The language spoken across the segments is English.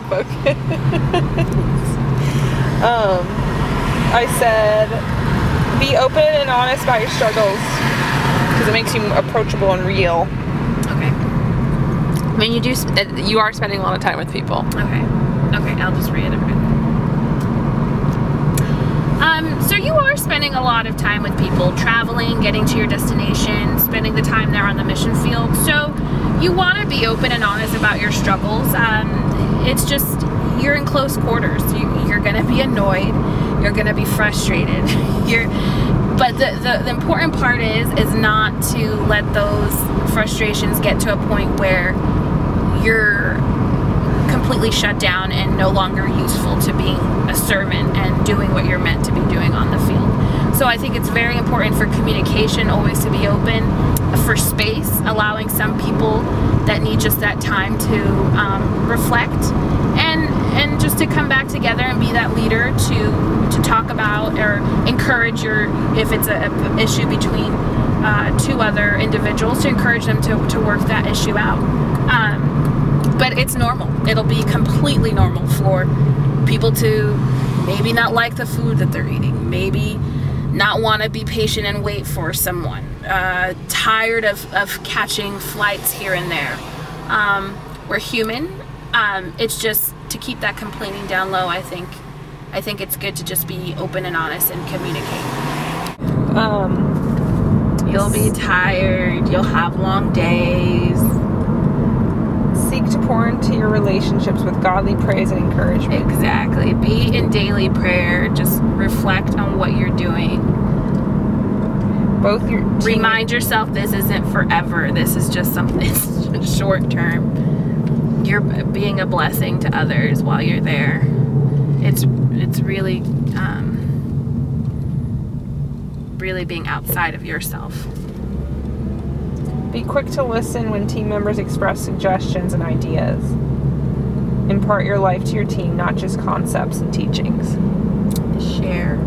focus. I said, be open and honest about your struggles because it makes you approachable and real. Okay. I mean, you are spending a lot of time with people. Okay. Okay, I'll just reiterate. So you are spending a lot of time with people, traveling, getting to your destination, spending the time there on the mission field. So you want to be open and honest about your struggles. It's just, you're in close quarters. You're going to be annoyed. You're going to be frustrated. But the important part is not to let those frustrations get to a point where you're completely shut down and no longer useful to being a servant and doing what you're meant to be doing on the field. So I think it's very important for communication always to be open, for space, allowing some people that need just that time to reflect and just to come back together and be that leader to talk about or encourage if it's an issue between two other individuals, to encourage them to work that issue out. But it's normal. It'll be completely normal for people to maybe not like the food that they're eating, maybe not want to be patient and wait for someone, tired of catching flights here and there. We're human. It's just to keep that complaining down low. I think it's good to just be open and honest and communicate. You'll be tired. You'll have long days. Seek to pour into your relationships with godly praise and encouragement. Exactly. Be in daily prayer. Just reflect on what you're doing. Remind yourself this isn't forever. This is just something short term. You're being a blessing to others while you're there. It's really really being outside of yourself. Be quick to listen when team members express suggestions and ideas. Impart your life to your team, not just concepts and teachings. Share.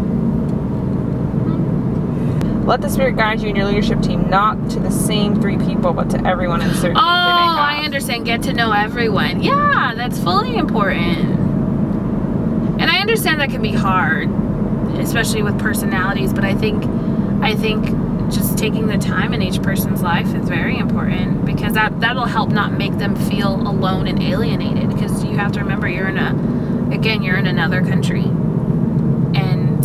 Let the Spirit guide you in your leadership team, not to the same 3 people, but to everyone in certain Oh, I understand. Get to know everyone. Yeah, that's fully important. And I understand that can be hard, especially with personalities, but I think just taking the time in each person's life is very important, because that'll help not make them feel alone and alienated, because you have to remember you're in another country, and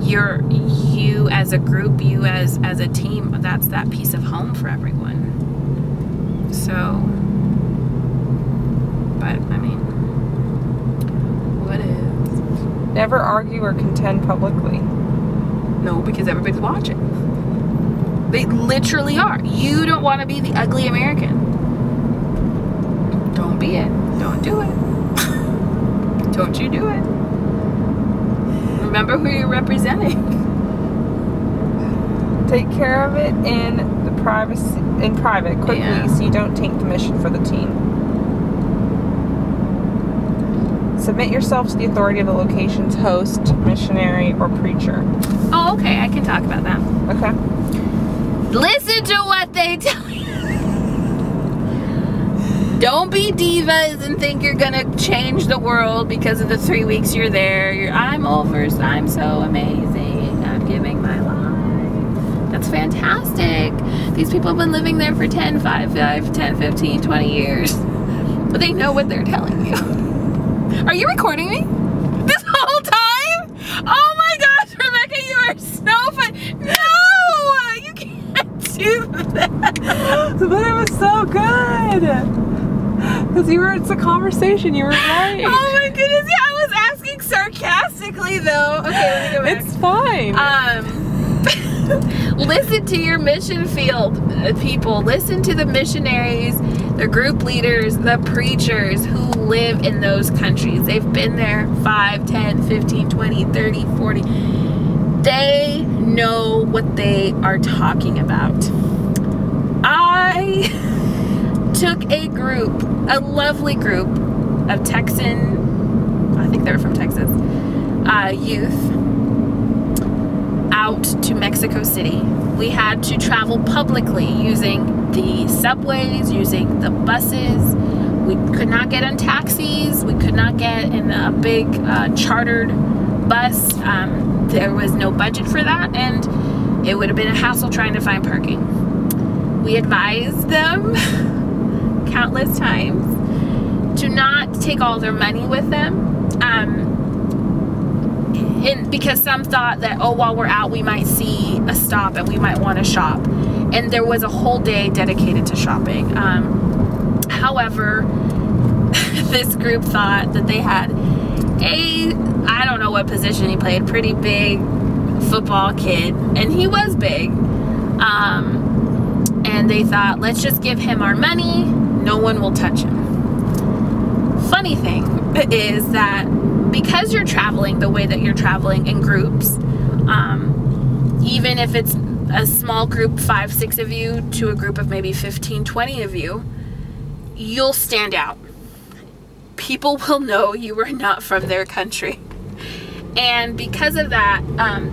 you as a group, you as a team, that's that piece of home for everyone. So, but I mean, what is? Never argue or contend publicly. No, because everybody's watching. They literally are. You don't want to be the ugly American. Don't be it. Don't do it. Don't you do it. Remember who you're representing. Take care of it in private quickly, so you don't taint the mission for the team. Submit yourself to the authority of the location's host, missionary, or preacher. Oh, okay. I can talk about that. Okay. Listen to what they tell you. Don't be divas and think you're gonna change the world because of the 3 weeks you're there. I'm so amazing. I'm giving my life. That's fantastic. These people have been living there for 10, 15, 20 years. But they know what they're telling you. Are you recording me? This whole time? Oh my gosh, Rebecca, you are so fun. No! You can't do that. But it was so good. Because it's a conversation, you were right. Oh my goodness, yeah, I was asking sarcastically though. Okay, let me go back. It's fine. Listen to your mission field people. Listen to the missionaries, the group leaders, the preachers who live in those countries. They've been there 5, 10, 15, 20, 30, 40. They know what they are talking about. I took a lovely group of Texan, I think they were from Texas, youth out to Mexico City. We had to travel publicly using the subways, using the buses. We could not get in taxis. We could not get in a big chartered bus. There was no budget for that, and it would have been a hassle trying to find parking. We advised them countless times to not take all their money with them. Because some thought that, oh, while we're out, we might see a stop and we might want to shop. And there was a whole day dedicated to shopping. However, this group thought that they had I don't know what position he played, pretty big football kid, and he was big. And they thought, let's just give him our money, no one will touch him. Funny thing is that because you're traveling the way that you're traveling in groups, even if it's a small group, 5-6 of you, to a group of maybe 15-20 of you, you'll stand out. People will know you are not from their country. And because of that,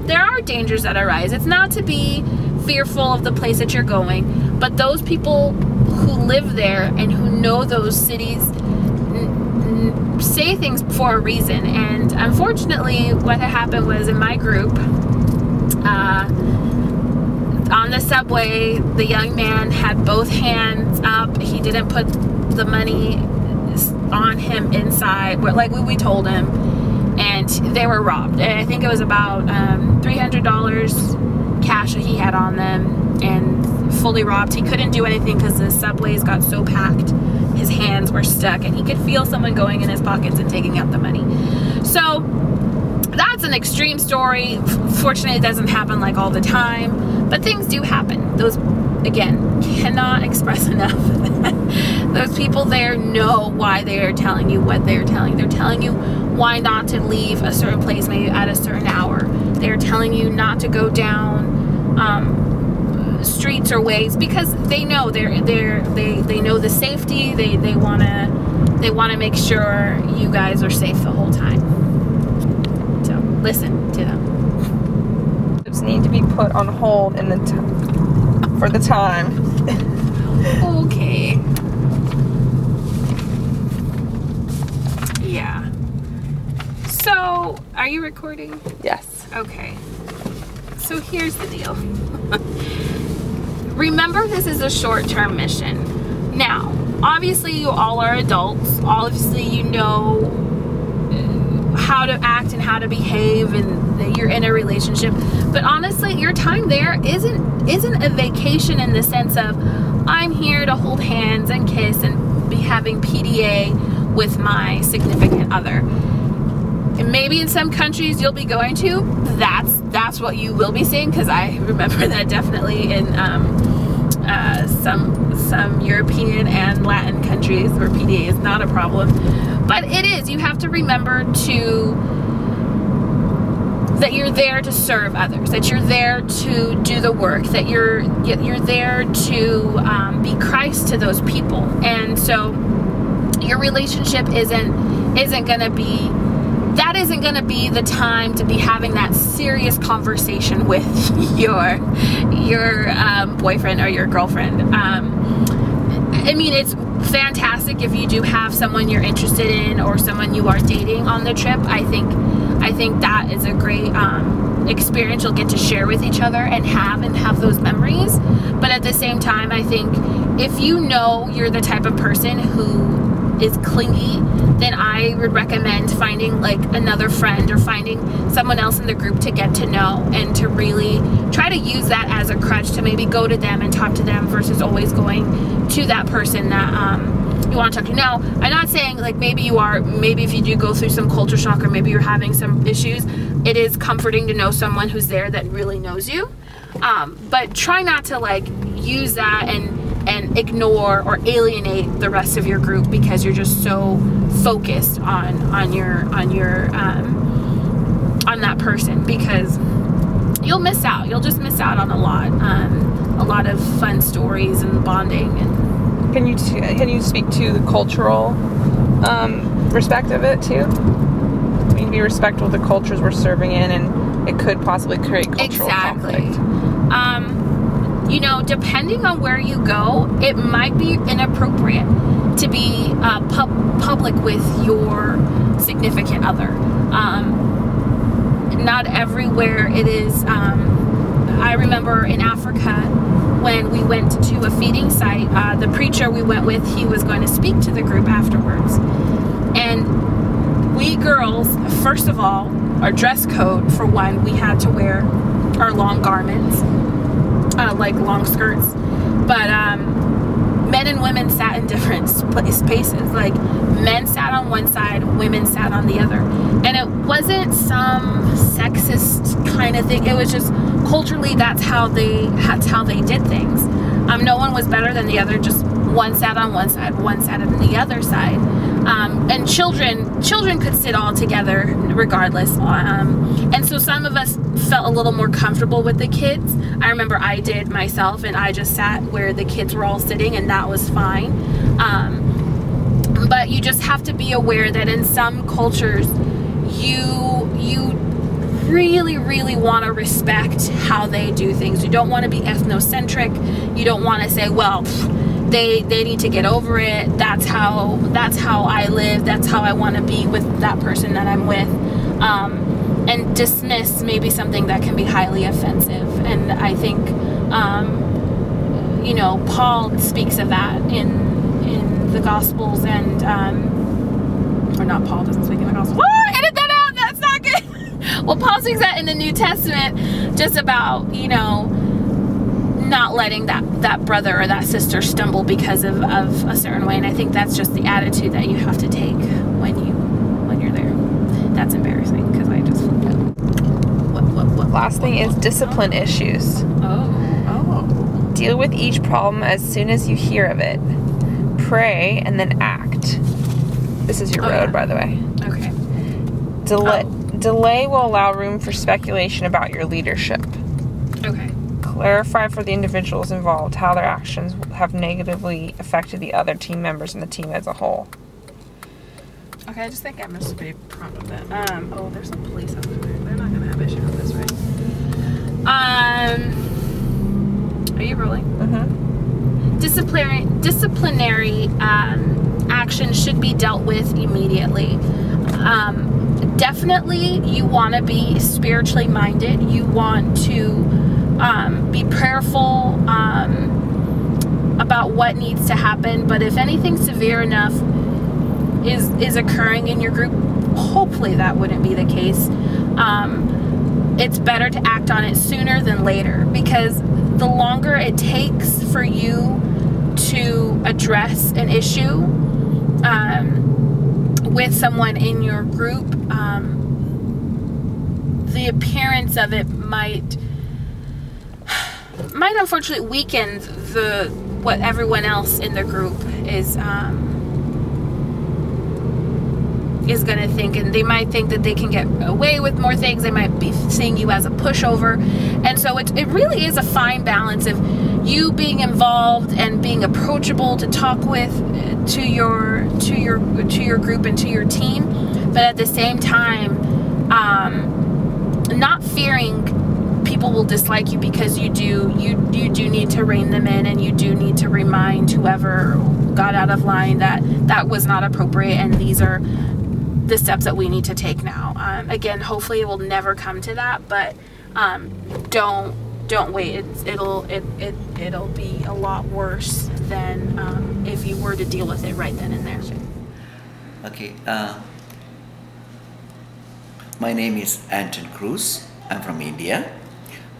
there are dangers that arise. It's not to be fearful of the place that you're going, but those people who live there and who know those cities say things for a reason. And unfortunately, what had happened was, in my group, on the subway, the young man had both hands up. He didn't put the money on him inside, like we told him, and they were robbed. And I think it was about $300 cash that he had on them, and fully robbed. He couldn't do anything because the subways got so packed. His hands were stuck, and he could feel someone going in his pockets and taking out the money. So that's an extreme story. Fortunately, it doesn't happen like all the time, but things do happen. Those, again, cannot express enough. Those people there know why they are telling you what they're telling. They're telling you why not to leave a certain place maybe at a certain hour. They're telling you not to go down streets or ways, because they know they know the safety. They want to make sure you guys are safe the whole time. So listen to them. Just need to be put on hold in the for the time. Okay. Yeah. So, are you recording? Yes. Okay. So here's the deal. Remember, this is a short-term mission. Now, obviously you all are adults. Obviously you know how to act and how to behave, and that you're in a relationship. But honestly, your time there isn't a vacation in the sense of, I'm here to hold hands and kiss and be having PDA with my significant other. And maybe in some countries you'll be going to, that's what you will be seeing, because I remember that definitely in some European and Latin countries where PDA is not a problem. But it is. You have to remember that you're there to serve others, that you're there to do the work, that you're there to be Christ to those people. And so your relationship isn't going to be the time to be having that serious conversation with your boyfriend or your girlfriend. I mean, it's fantastic if you do have someone you're interested in or someone you are dating on the trip. I think that is a great experience you'll get to share with each other and have those memories. But at the same time, I think if you know you're the type of person who is clingy, then I would recommend finding like another friend or finding someone else in the group to get to know, and to really try to use that as a crutch to maybe go to them and talk to them versus always going to that person that you want to talk to. Now, I'm not saying like maybe if you do go through some culture shock or maybe you're having some issues, it is comforting to know someone who's there that really knows you. But try not to like use that and ignore or alienate the rest of your group because you're just so focused on that person, because you'll miss out. You'll just miss out on a lot of fun stories and bonding. And can you speak to the cultural respect of it too? We need to be respectful of the cultures we're serving in, and it could possibly create cultural conflict. You know, depending on where you go, it might be inappropriate to be public with your significant other. Not everywhere it is. I remember in Africa when we went to a feeding site, the preacher we went with, he was going to speak to the group afterwards. And we girls, first of all, our dress code, for one, we had to wear our long garments, like long skirts. But men and women sat in different spaces. Like, men sat on one side, women sat on the other. And it wasn't some sexist kind of thing. It was just culturally, that's how they did things. No one was better than the other. Just one sat on one side, one sat on the other side. And children could sit all together regardless. And so some of us felt a little more comfortable with the kids. I remember I did myself, and I just sat where the kids were all sitting, and that was fine. But you just have to be aware that in some cultures, you really want to respect how they do things. You don't want to be ethnocentric. You don't want to say, well, they need to get over it. That's how I live. That's how I want to be with that person that I'm with. And dismiss maybe something that can be highly offensive. And I think, you know, Paul speaks of that in the Gospels, and or not, Paul doesn't speak in the Gospels. Oh, edit that out. That's not good. Well, Paul speaks that in the New Testament, just about, you know, not letting that brother or that sister stumble because of a certain way. And I think that's just the attitude that you have to take when you're there. That's embarrassing because I just flipped out. What? Last thing is discipline issues. Oh. Deal with each problem as soon as you hear of it. Pray and then act. This is your road, by the way. Okay. Delay will allow room for speculation about your leadership. Okay. Clarify for the individuals involved how their actions have negatively affected the other team members and the team as a whole. Okay, I just think I missed a prompt of that. Oh, there's some police over there. They're not gonna have issue with this, right? Are you rolling? Mm-hmm. Disciplinary action should be dealt with immediately. Definitely, you want to be spiritually minded. You want to be prayerful about what needs to happen. But if anything severe enough is occurring in your group, hopefully that wouldn't be the case. It's better to act on it sooner than later, because the longer it takes for you to address an issue with someone in your group, the appearance of it might unfortunately weaken what everyone else in the group is going to think, and they might think that they can get away with more things. They might be seeing you as a pushover, and so it really is a fine balance of you being involved and being approachable to talk with to your group and to your team, but at the same time, not fearing people will dislike you, because you do need to rein them in, and you do need to remind whoever got out of line that was not appropriate, and these are the steps that we need to take now. Again, hopefully it will never come to that, but don't wait. It'll be a lot worse than if you were to deal with it right then and there. Okay. My name is Anton Cruz. I'm from India.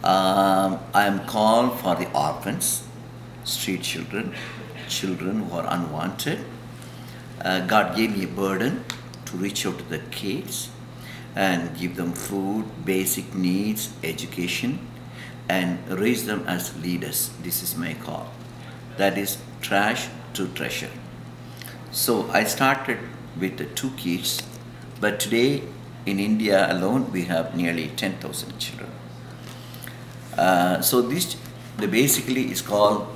I'm called for the orphans, street children who are unwanted. God gave me a burden to reach out to the kids and give them food, basic needs, education, and raise them as leaders. This is my call. That is trash to treasure. So I started with the 2 kids, but today in India alone we have nearly 10,000 children. So this basically is called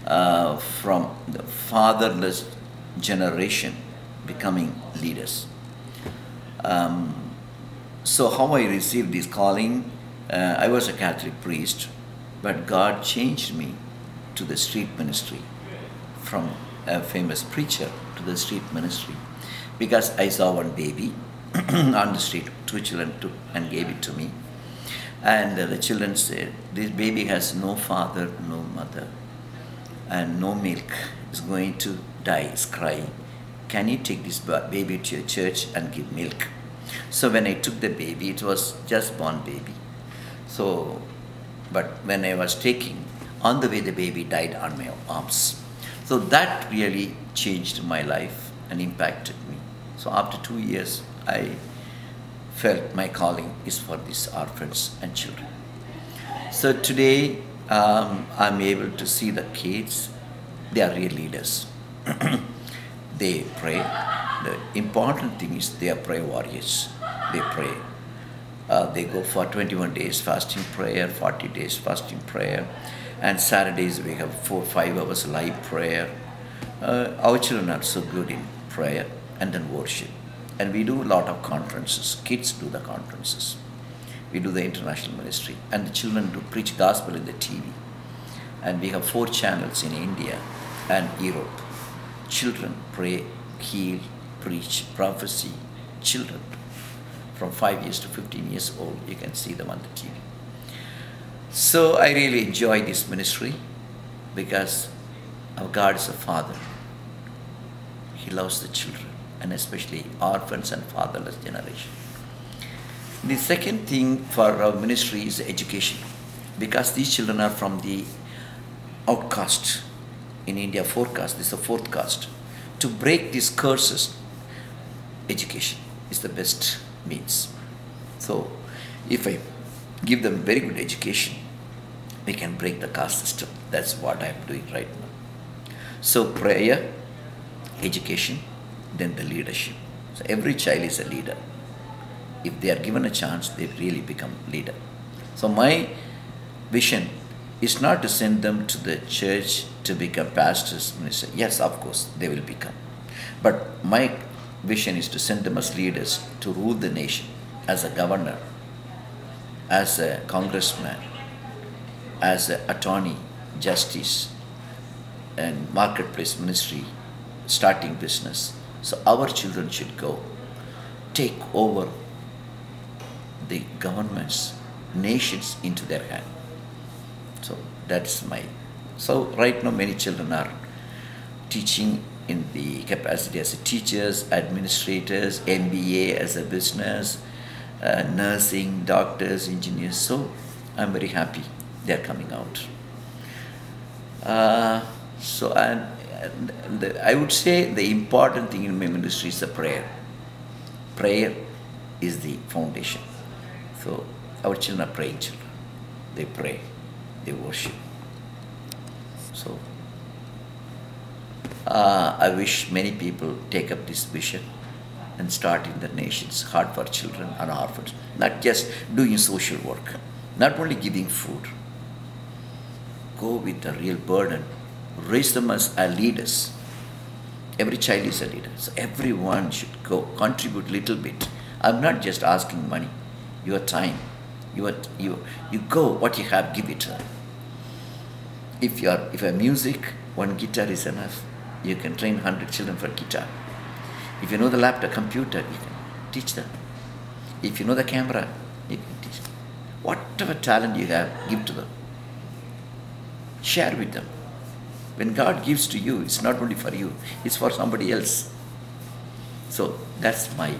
from the fatherless generation becoming leaders. So how I received this calling, I was a Catholic priest, but God changed me to the street ministry from a famous preacher to the street ministry because I saw one baby on the street. Two children took and gave it to me. And the children said, this baby has no father, no mother, and no milk. It's going to die, it's crying. Can you take this baby to your church and give milk? So when I took the baby, it was just born baby. So, but when I was taking, on the way the baby died on my arms. So that really changed my life and impacted me. So after 2 years, I felt my calling is for these orphans and children. So today, I'm able to see the kids. They are real leaders. They pray. The important thing is they are prayer warriors. They pray. They go for 21 days fasting prayer, 40 days fasting prayer, and Saturdays we have 4-5 hours live prayer. Our children are so good in prayer and then worship. And we do a lot of conferences. Kids do the conferences. We do the international ministry. And the children do preach gospel in the TV. And we have 4 channels in India and Europe. Children pray, heal, preach, prophecy. Children from 5 years to 15 years old, you can see them on the TV. So I really enjoy this ministry because our God is a father. He loves the children, and especially orphans and fatherless generation. The second thing for our ministry is education, because these children are from the outcast. In India, 4 caste, this is the 4th caste. To break these curses, education is the best means. So if I give them very good education, we can break the caste system. That's what I'm doing right now. So prayer, education, then the leadership. So every child is a leader. If they are given a chance, they really become leader. So my vision is not to send them to the church to become pastors, ministers. Yes, of course, they will become. But my vision is to send them as leaders to rule the nation, as a governor, as a congressman, as an attorney, justice, and marketplace ministry, starting business. So our children should go take over the governments, nations into their hand. So that's my, so right now many children are teaching in the capacity as teachers, administrators, MBA as a business, nursing, doctors, engineers. So I'm very happy they're coming out. I would say the important thing in my ministry is the prayer. Prayer is the foundation. So our children are praying children. They pray, they worship. So I wish many people take up this vision and start in the nations, heart for children and orphans. Not just doing social work, not only giving food. Go with a real burden. Raise them as leaders. Every child is a leader. So everyone should go, contribute little bit. I'm not just asking money. Your time. You go, what you have, give it to them. If you have music, one guitar is enough. You can train 100 children for guitar. If you know the laptop, computer, you can teach them. If you know the camera, you can teach them. Whatever talent you have, give to them. Share with them. When God gives to you, it's not only for you, it's for somebody else. So that's my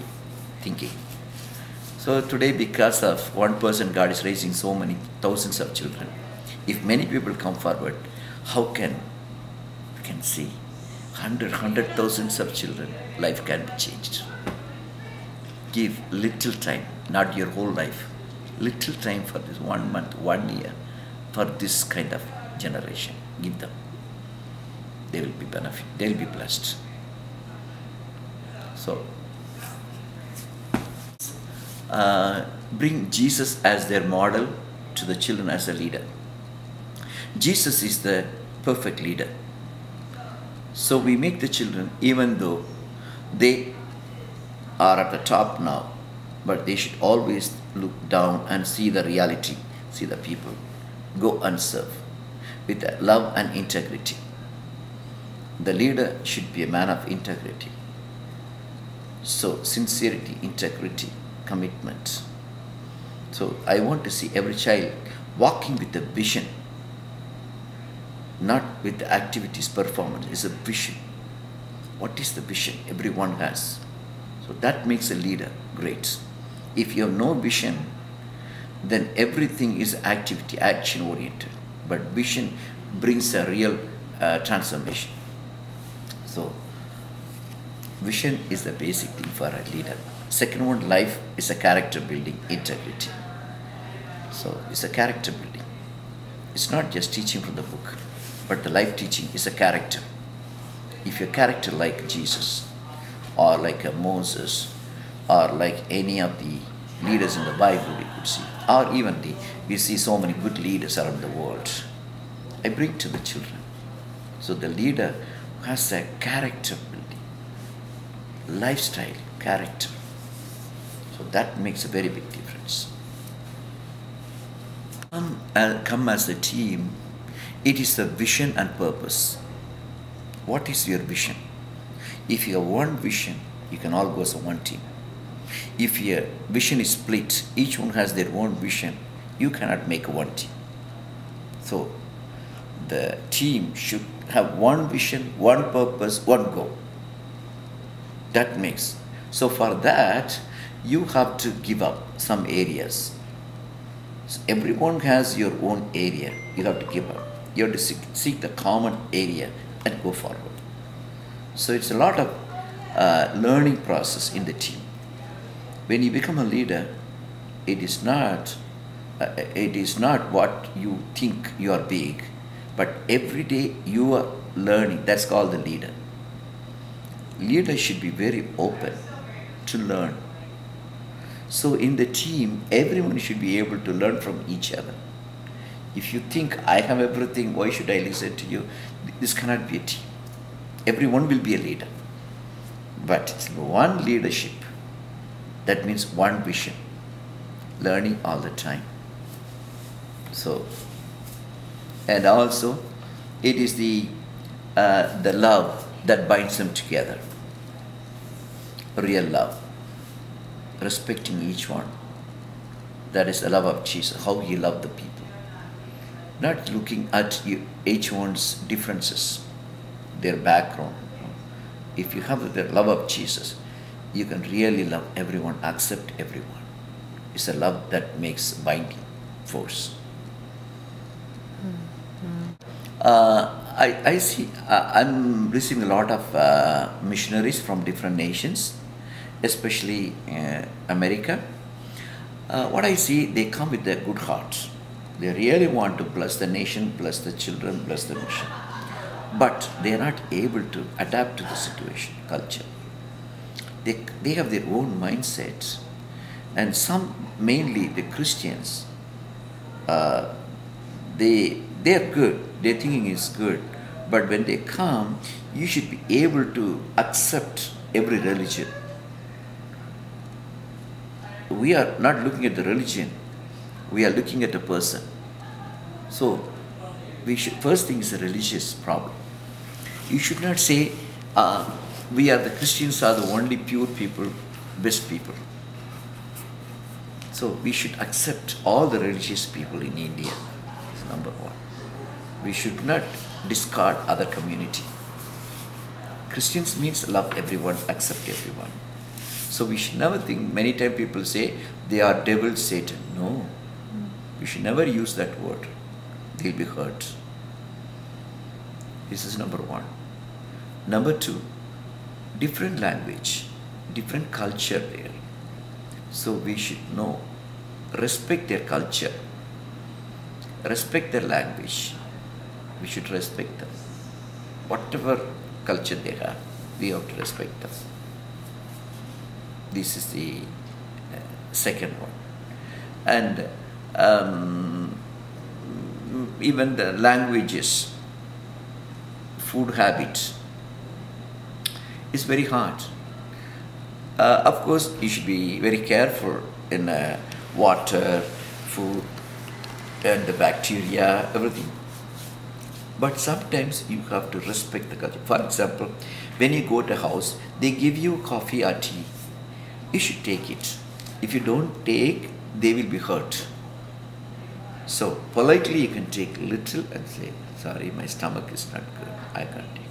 thinking. So today, because of one person, God is raising so many thousands of children. If many people come forward, how can we can see hundred thousands of children, life can be changed. Give little time, not your whole life. Little time for this 1 month, 1 year, for this kind of generation. Give them. They will be benefit. They will be blessed. So, bring Jesus as their model to the children as a leader. Jesus is the perfect leader. So we make the children, even though they are at the top now, but they should always look down and see the reality, see the people, go and serve with love and integrity. The leader should be a man of integrity. So sincerity, integrity, commitment. So I want to see every child walking with a vision, not with the activities, performance. It's a vision. What is the vision everyone has? So that makes a leader great. If you have no vision, then everything is activity, action oriented. But vision brings a real transformation. So vision is the basic thing for a leader. Second one, life is a character building, integrity. So it's a character building. It's not just teaching from the book, but the life teaching is a character. If your character like Jesus, or like a Moses, or like any of the leaders in the Bible we could see, or even we see so many good leaders around the world, I bring to the children. So the leader has a character building, lifestyle, character. So that makes a very big difference. Come as a team, it is the vision and purpose. What is your vision? If you have one vision, you can all go as a one team. If your vision is split, each one has their own vision, you cannot make one team. So the team should have one vision, one purpose, one goal. That makes. So for that, you have to give up some areas. So everyone has your own area. You have to give up. You have to seek the common area and go forward. So it's a lot of learning process in the team. When you become a leader, it is not what you think you are big, but every day you are learning. That's called the leader. Leaders should be very open to learn. So in the team, everyone should be able to learn from each other. If you think I have everything, why should I listen to you? This cannot be a team. Everyone will be a leader. But it's one leadership. That means one vision. Learning all the time. So, and also, it is the love that binds them together. Real love. Respecting each one. That is the love of Jesus, how he loved the people. Not looking at each one's differences, their background. If you have the love of Jesus, you can really love everyone, accept everyone. It's a love that makes binding force. I see, I'm receiving a lot of missionaries from different nations, especially America. What I see, they come with a good heart. They really want to bless the nation, bless the children, bless the mission. But they are not able to adapt to the situation, culture. They have their own mindsets. And some, mainly the Christians, they're good. Their thinking is good. But when they come, you should be able to accept every religion. We are not looking at the religion. We are looking at a person. So, first thing is a religious problem. You should not say, the Christians are the only pure people, best people. So, we should accept all the religious people in India. That's number one. We should not discard other community. Christians means love everyone, accept everyone. So we should never think, many times people say, they are devil, Satan. No. We should never use that word. They'll be hurt. This is number one. Number two, different language, different culture there. So we should know, respect their culture, respect their language. We should respect them. Whatever culture they have, we have to respect them. This is the second one. And even the languages, food habits, is very hard. Of course, you should be very careful in water, food, and the bacteria, everything. But sometimes you have to respect the culture. For example, when you go to a house, they give you coffee or tea. You should take it. If you don't take, they will be hurt. So politely you can take little and say, sorry, my stomach is not good, I can't take.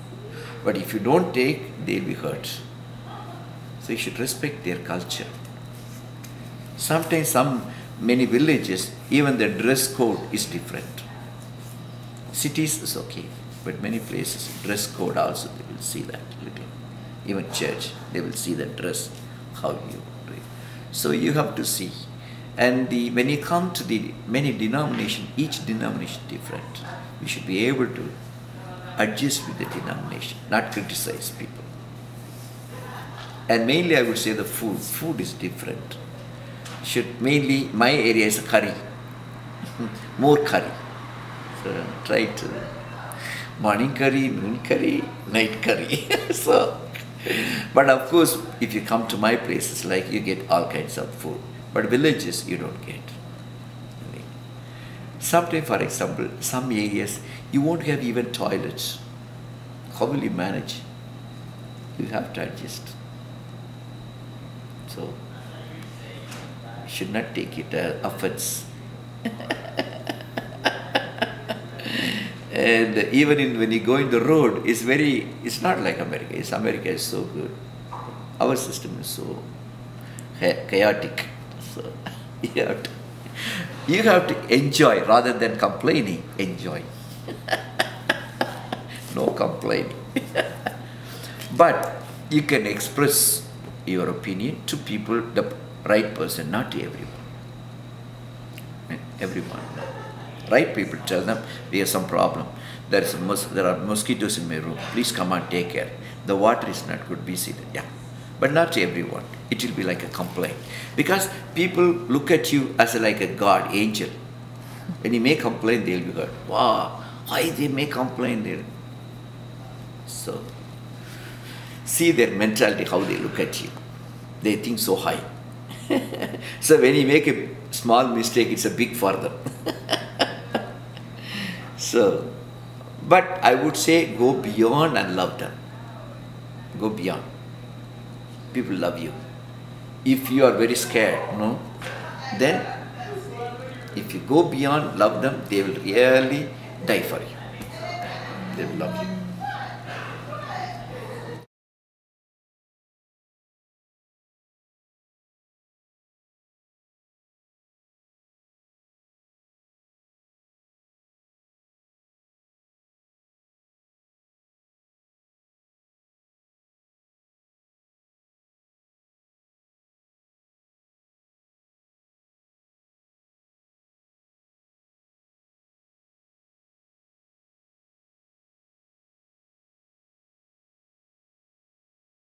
But if you don't take, they will be hurt. So you should respect their culture. Sometimes many villages, even the dress code is different. Cities is okay, but many places, dress code also, they will see that little. Even church, they will see the dress, how you do it. So you have to see. And when you come to the many denominations, each denomination is different. We should be able to adjust with the denomination, not criticize people. And mainly I would say the food. Food is different. Mainly, my area is curry. More curry. So try to morning curry, noon curry, night curry. So, but of course, if you come to my places, like you get all kinds of food. But villages, you don't get. Sometimes, for example, some areas, you won't have even toilets. How will you manage? You have to adjust. So, you should not take it offense. And even when you go in the road, it's not like America. America is so good. Our system is so chaotic. So you have to enjoy rather than complaining. Enjoy. No complaining. But you can express your opinion to people, the right person, not to everyone. Everyone. Right people tell them, we have some problem. There are mosquitoes in my room. Please come and take care. The water is not good. We see that. Yeah. But not to everyone. It will be like a complaint. Because people look at you as like a God, angel. When you make complaint, they'll be hurt. Wow, why they make complaint? So, see their mentality, how they look at you. They think so high. So when you make a small mistake, it's a big for them. So, but I would say go beyond and love them. Go beyond. People love you. If you are very scared, then if you go beyond, love them, they will really die for you. They will love you.